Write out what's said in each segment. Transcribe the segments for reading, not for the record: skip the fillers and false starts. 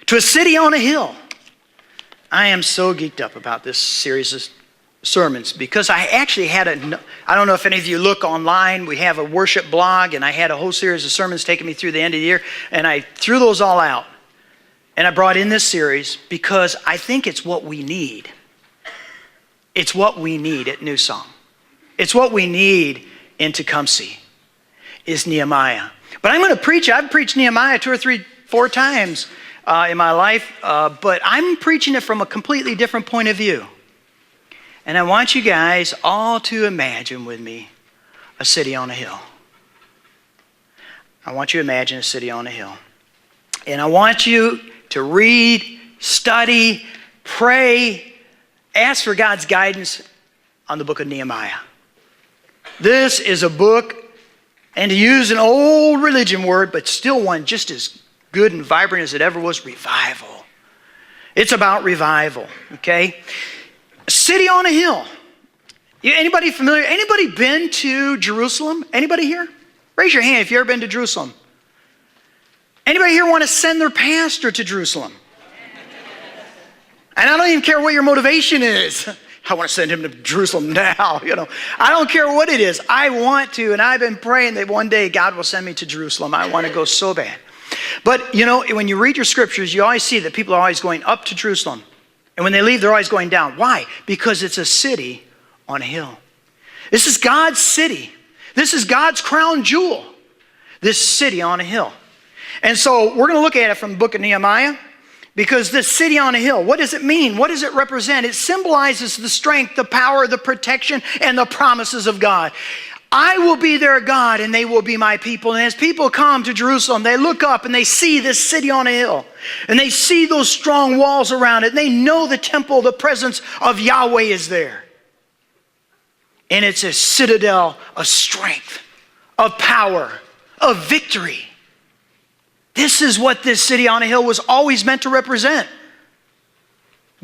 To a city on a hill. I am so geeked up about this series of sermons because I actually had I don't know if any of you look online, we have a worship blog, and I had a whole series of sermons taking me through the end of the year, and I threw those all out. And I brought in this series because I think it's what we need. It's what we need at New Song. It's what we need in Tecumseh, is Nehemiah. But I'm going to preach. I've preached Nehemiah 2 or 3, 4 times in my life, but I'm preaching it from a completely different point of view. And I want you guys all to imagine with me a city on a hill. I want you to imagine a city on a hill. And I want you to read, study, pray, ask for God's guidance on the book of Nehemiah. This is a book, and to use an old religion word, but still one just as good and vibrant as it ever was, revival. It's about revival, okay? A city on a hill. Anybody familiar? Anybody been to Jerusalem? Anybody here? Raise your hand if you've ever been to Jerusalem. Anybody here want to send their pastor to Jerusalem? And I don't even care what your motivation is. I want to send him to Jerusalem now, I don't care what it is. I want to, and I've been praying that one day God will send me to Jerusalem. I want to go so bad. But, when you read your scriptures, you always see that people are always going up to Jerusalem. And when they leave, they're always going down. Why? Because it's a city on a hill. This is God's city. This is God's crown jewel. This city on a hill. And so we're going to look at it from the book of Nehemiah, because this city on a hill, what does it mean? What does it represent? It symbolizes the strength, the power, the protection, and the promises of God. I will be their God, and they will be my people. And as people come to Jerusalem, they look up and they see this city on a hill. And they see those strong walls around it. And they know the temple, the presence of Yahweh is there. And it's a citadel of strength, of power, of victory. This is what this city on a hill was always meant to represent.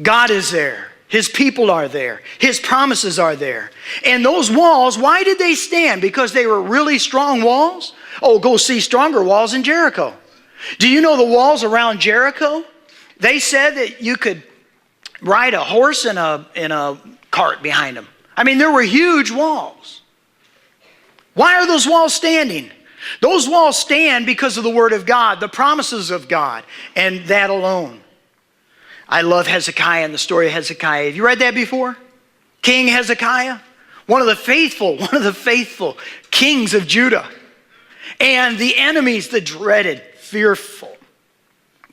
God is there. His people are there. His promises are there. And those walls, why did they stand? Because they were really strong walls? Oh, go see stronger walls in Jericho. Do you know the walls around Jericho? They said that you could ride a horse in a cart behind them. I mean, there were huge walls. Why are those walls standing? Those walls stand because of the Word of God, the promises of God, and that alone. I love Hezekiah and the story of Hezekiah. Have you read that before? King Hezekiah, one of the faithful kings of Judah. And the enemies, the dreaded, fearful,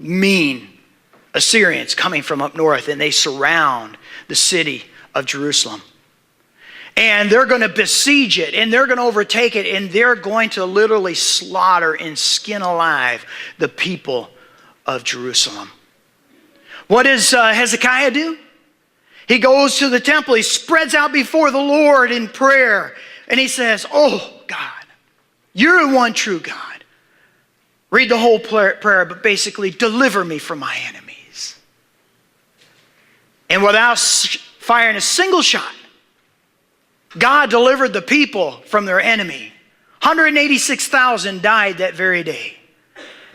mean Assyrians coming from up north, and they surround the city of Jerusalem. And they're going to besiege it, and they're going to overtake it, and they're going to literally slaughter and skin alive the people of Jerusalem. What does Hezekiah do? He goes to the temple. He spreads out before the Lord in prayer, and he says, "Oh, God, you're the one true God." Read the whole prayer, but basically, deliver me from my enemies. And without firing a single shot, God delivered the people from their enemy. 186,000 died that very day.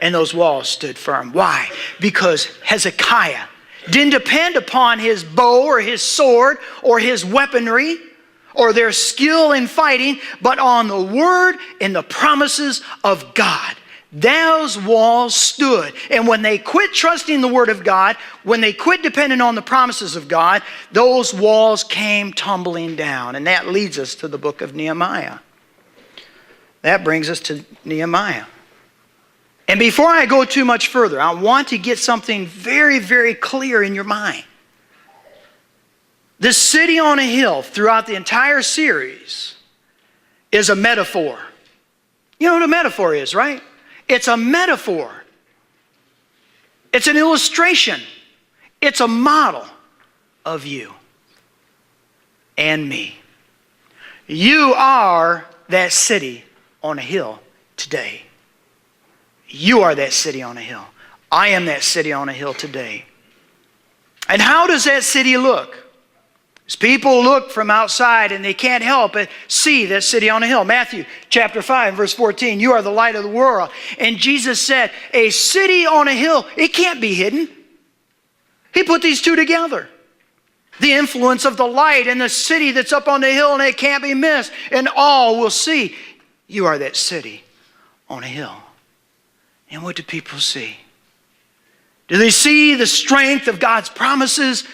And those walls stood firm. Why? Because Hezekiah didn't depend upon his bow or his sword or his weaponry or their skill in fighting, but on the word and the promises of God. Those walls stood. And when they quit trusting the Word of God, when they quit depending on the promises of God, those walls came tumbling down. And that leads us to the book of Nehemiah. That brings us to Nehemiah. And before I go too much further, I want to get something very, very clear in your mind. The city on a hill throughout the entire series is a metaphor. You know what a metaphor is, right? It's a metaphor. It's an illustration. It's a model of you and me. You are that city on a hill today. You are that city on a hill. I am that city on a hill today. And how does that city look? As people look from outside and they can't help but see that city on a hill. Matthew chapter 5, verse 14, you are the light of the world. And Jesus said, a city on a hill, it can't be hidden. He put these two together. The influence of the light and the city that's up on the hill and it can't be missed. And all will see, you are that city on a hill. And what do people see? Do they see the strength of God's promises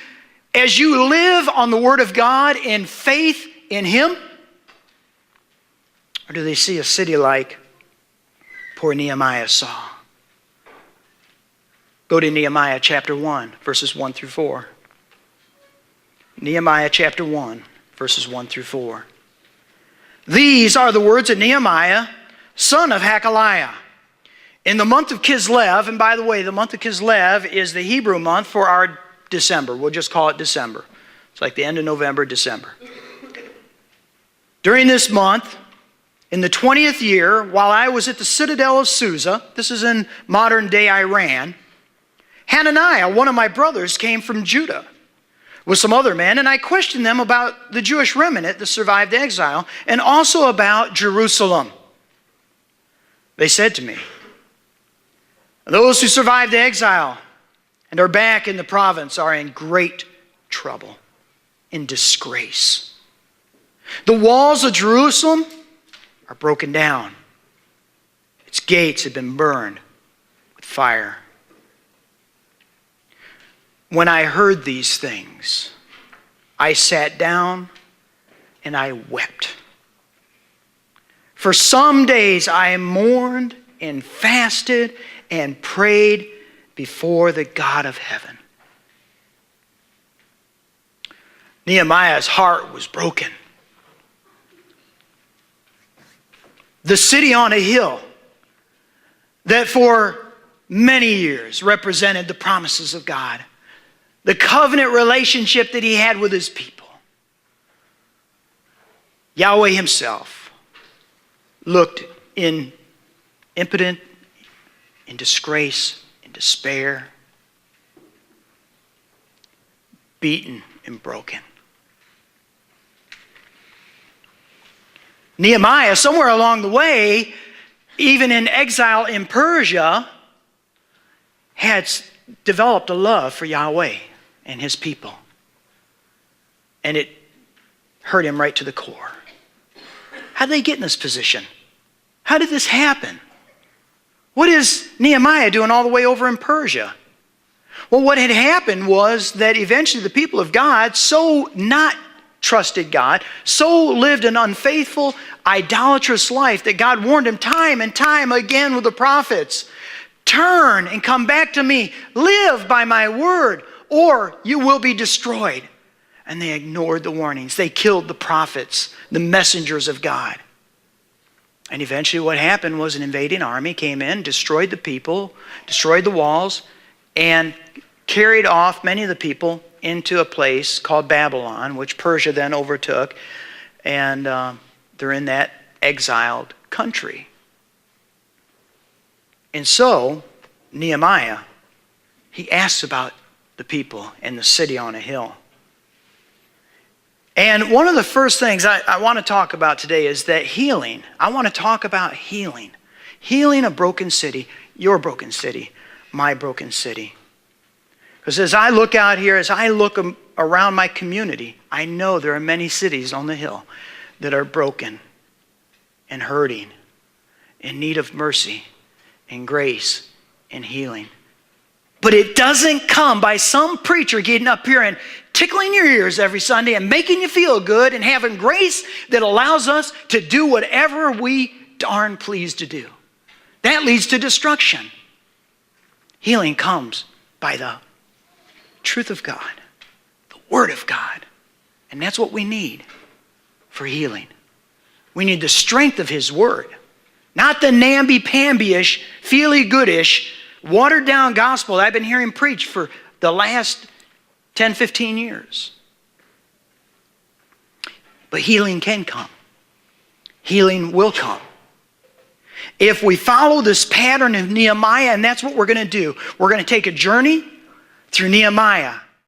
as you live on the Word of God in faith in Him? Or do they see a city like poor Nehemiah saw? Go to Nehemiah chapter 1, verses 1 through 4. Nehemiah chapter 1, verses 1 through 4. These are the words of Nehemiah, son of Hakaliah. In the month of Kislev, and by the way, the month of Kislev is the Hebrew month for our December. We'll just call it December. It's like the end of November, December. During this month, in the 20th year, while I was at the citadel of Susa, this is in modern-day Iran, Hananiah, one of my brothers, came from Judah with some other men, and I questioned them about the Jewish remnant that survived exile, and also about Jerusalem. They said to me, those who survived exile and are back in the province are in great trouble, in disgrace. The walls of Jerusalem are broken down. Its gates have been burned with fire. When I heard these things, I sat down and I wept. For some days I mourned and fasted and prayed before the God of heaven. Nehemiah's heart was broken. The city on a hill that for many years represented the promises of God, the covenant relationship that he had with his people. Yahweh himself looked in impotent, in disgrace, in despair, beaten and broken. Nehemiah, somewhere along the way, even in exile in Persia, had developed a love for Yahweh and his people. And it hurt him right to the core. How did they get in this position? How did this happen? What is Nehemiah doing all the way over in Persia? Well, what had happened was that eventually the people of God so not trusted God, so lived an unfaithful, idolatrous life that God warned him time and time again with the prophets. Turn and come back to me. Live by my word, or you will be destroyed. And they ignored the warnings. They killed the prophets, the messengers of God. And eventually what happened was an invading army came in, destroyed the people, destroyed the walls, and carried off many of the people into a place called Babylon, which Persia then overtook. And they're in that exiled country. And so, Nehemiah, he asks about the people and the city on a hill. And one of the first things I want to talk about today is that healing. I want to talk about healing. Healing a broken city, your broken city, my broken city. Because as I look out here, as I look around my community, I know there are many cities on the hill that are broken and hurting, in need of mercy and grace and healing. But it doesn't come by some preacher getting up here and tickling your ears every Sunday and making you feel good and having grace that allows us to do whatever we darn please to do. That leads to destruction. Healing comes by the truth of God, the Word of God. And that's what we need for healing. We need the strength of His Word, not the namby-pamby-ish, feely-goodish, watered-down gospel that I've been hearing preached for the last 10, 15 years. But healing can come. Healing will come. If we follow this pattern of Nehemiah, and that's what we're going to do. We're going to take a journey through Nehemiah.